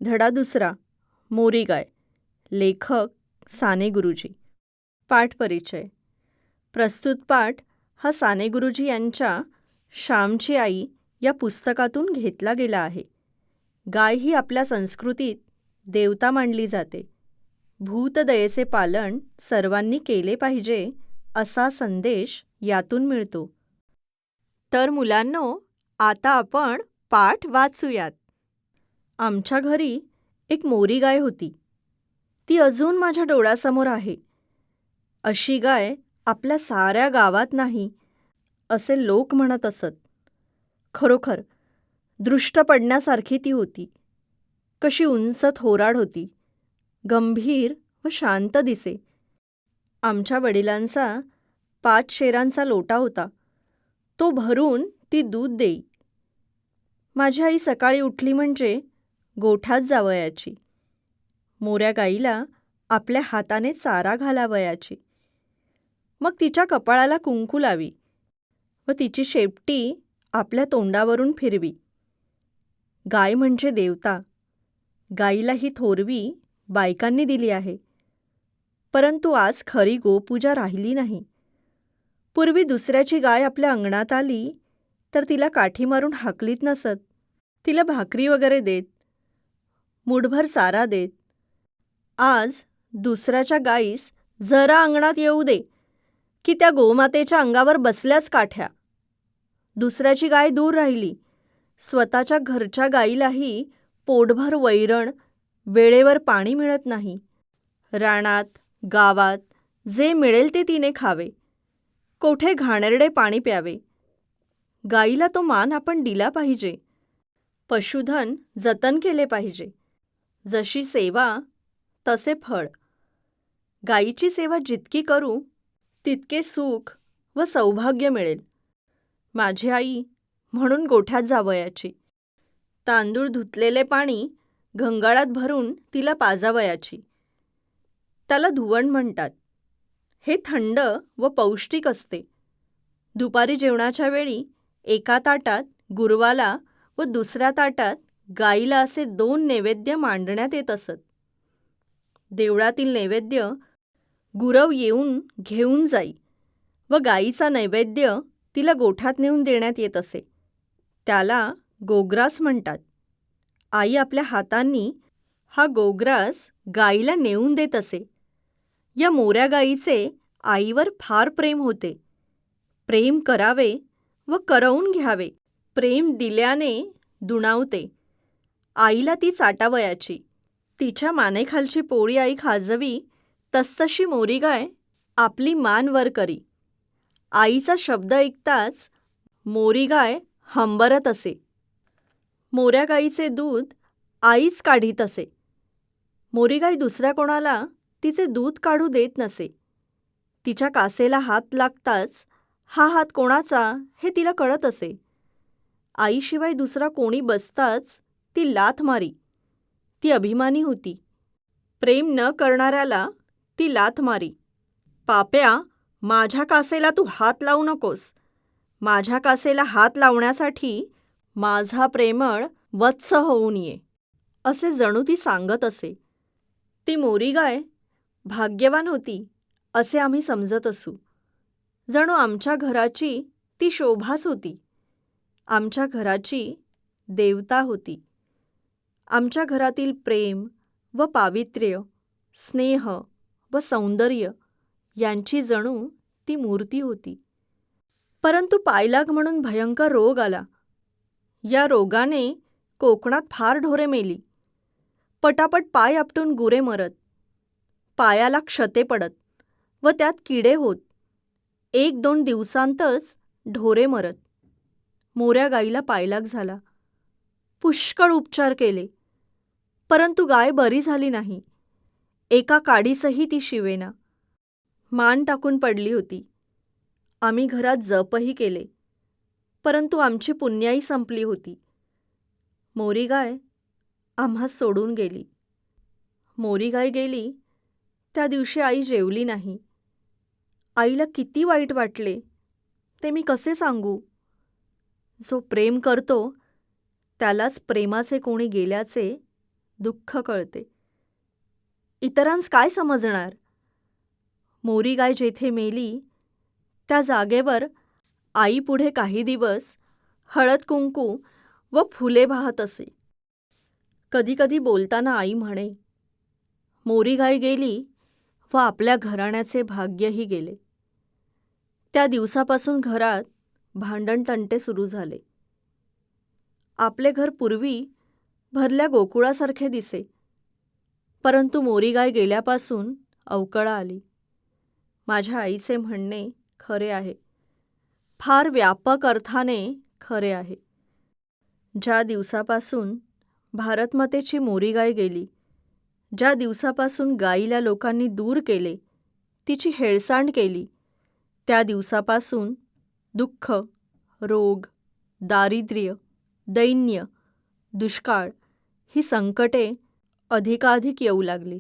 धडा दुसरा. मोरी गाय. लेखक साने गुरुजी. पाठ परिचय. प्रस्तुत पाठ हा साने गुरुजी यांच्या श्यामची आई या पुस्तकातून घेतला गेला आहे. गाय ही आपल्या संस्कृतीत देवता मानली जाते. भूतदयेचे पालन सर्वांनी केले पाहिजे असा संदेश यातून मिळतो. तर मुलांनो, आता आपण पाठ वाचूयात. आमच्या घरी एक मोरी गाय होती. ती अजून माझ्या डोळ्यासमोर आहे. अशी गाय आपल्या साऱ्या गावात नाही असे लोक म्हणत असत. खरोखर दृष्ट पडण्यासारखी ती होती. कशी उंच थोराड होती. गंभीर व शांत दिसे. आमच्या वडिलांचा 5 शेरांचा लोटा होता. तो भरून ती दूध देई. माझी आई सकाळी उठली म्हणजे गोठ्यात जावयाची. मोऱ्या गाईला आपल्या हाताने चारा घालावयाची. मग तिच्या कपाळाला कुंकू लावी व तिची शेपटी आपल्या तोंडावरून फिरवी. गाय म्हणजे देवता. गाईला ही थोरवी बायकांनी दिली आहे. परंतु आज खरी गोपूजा राहिली नाही. पूर्वी दुसऱ्याची गाय आपल्या अंगणात आली तर तिला काठी मारून हाकलीत नसत. तिला भाकरी वगैरे देत, मुठभर चारा देत. आज दुसऱ्याच्या गाईस जरा अंगणात येऊ दे की त्या गोमातेच्या अंगावर बसल्याच काठ्या. दुसऱ्याची गाय दूर राहिली. स्वतःच्या घरच्या गाईलाही पोटभर वैरण, वेळेवर पाणी मिळत नाही. रानात, गावात जे मिळेल ते तिने खावे. कोठे घाणेरडे पाणी प्यावे. गाईला तो मान आपण दिला पाहिजे. पशुधन जतन केले पाहिजे. जशी सेवा तसे फळ. गाईची सेवा जितकी करू तितके सुख व सौभाग्य मिळेल. माझी आई म्हणून गोठ्यात जावयाची. तांदूळ धुतलेले पाणी घंगाळात भरून तिला पाजावयाची. त्याला धुवण म्हणतात. हे थंड व पौष्टिक असते. दुपारी जेवणाच्या वेळी एका ताटात गुरवाला व दुसऱ्या ताटात गाईला असे 2 नैवेद्य मांडण्यात येत असत. देवळातील नैवेद्य गुरव येऊन घेऊन जाई व गाईचा नैवेद्य तिला गोठ्यात नेऊन देण्यात येत असे. त्याला गोग्रास म्हणतात. आई आपल्या हातांनी हा गोग्रास गाईला नेऊन देत असे. या मोऱ्या गाईचे आईवर फार प्रेम होते. प्रेम करावे व करवून घ्यावे. प्रेम दिल्याने दुणावते. आईला ती चाटावयाची. तिच्या मानेखालची पोळी आई खाजवी तसतशी मोरी गाय आपली मान वर करी. आईचा शब्द ऐकताच मोरी गाय हंबरत असे. मोऱ्या गाईचे दूध आईच काढीत असे. मोरी गाय दुसऱ्या कोणाला तिचे दूध काढू देत नसे. तिच्या कासेला हात लागताच हा हात कोणाचा हे तिला कळत असे. आईशिवाय दुसरा कोणी बसताच ती लाथ मारी. ती अभिमानी होती. प्रेम न करणाऱ्याला ती लाथ मारी. पाप्या, माझ्या कासेला तू हात लावू नकोस. माझ्या कासेला हात लावण्यासाठी माझा प्रेमळ वत्स होऊन ये, असे जणू ती सांगत असे. ती मोरी गाय भाग्यवान होती असे आम्ही समजत असू. जणू आमच्या घराची ती शोभाच होती. आमच्या घराची देवता होती. आमच्या घरातील प्रेम व पावित्र्य, स्नेह व सौंदर्य यांची जणू ती मूर्ती होती. परंतु पायलाग म्हणून भयंकर रोग आला. या रोगाने कोकणात फार ढोरे मेली. पटापट पाय आपटून गुरे मरत. पायाला क्षते पडत व त्यात किडे होत. 1-2 दिवसांतच ढोरे मरत. मोऱ्या गाईला पायलाग झाला. पुष्कळ उपचार केले, परंतु गाय बरी झाली नाही. एका काडीसही ती शिवेना. मान टाकून पडली होती. आम्ही घरात जपही केले, परंतु आमची पुण्याई संपली होती. मोरी गाय आम्हास सोडून गेली. मोरी गाय गेली त्या दिवशी आई जेवली नाही. आईला किती वाईट वाटले ते मी कसे सांगू. जो प्रेम करतो त्यालाच प्रेमाचे कोणी गेल्याचे दुःख कळते. इतरांस काय समजणार? मोरी गाय जेथे मेली त्या जागेवर आईपुढे काही दिवस हळद कुंकू व फुले वाहत असे. कधीकधी बोलताना आई म्हणे, मोरी गाय गेली व आपल्या घराण्याचे भाग्यही गेले. त्या दिवसापासून घरात भांडणतंटे सुरू झाले. आपले घर पूर्वी भरल्या गोकुळासारखे दिसे, परंतु मोरी गाय गेल्यापासून अवकळा आली. माझ्या आईचे म्हणणे खरे आहे, फार व्यापक अर्थाने खरे आहे. ज्या दिवसापासून भारतमातेची मोरी गाय गेली, ज्या दिवसापासून गाईला लोकांनी दूर केले, तिची हेळसांड केली, त्या दिवसापासून दुःख, रोग, दारिद्र्य, दैन्य, दुष्काळ ही संकटे अधिकाधिक येऊ लागली.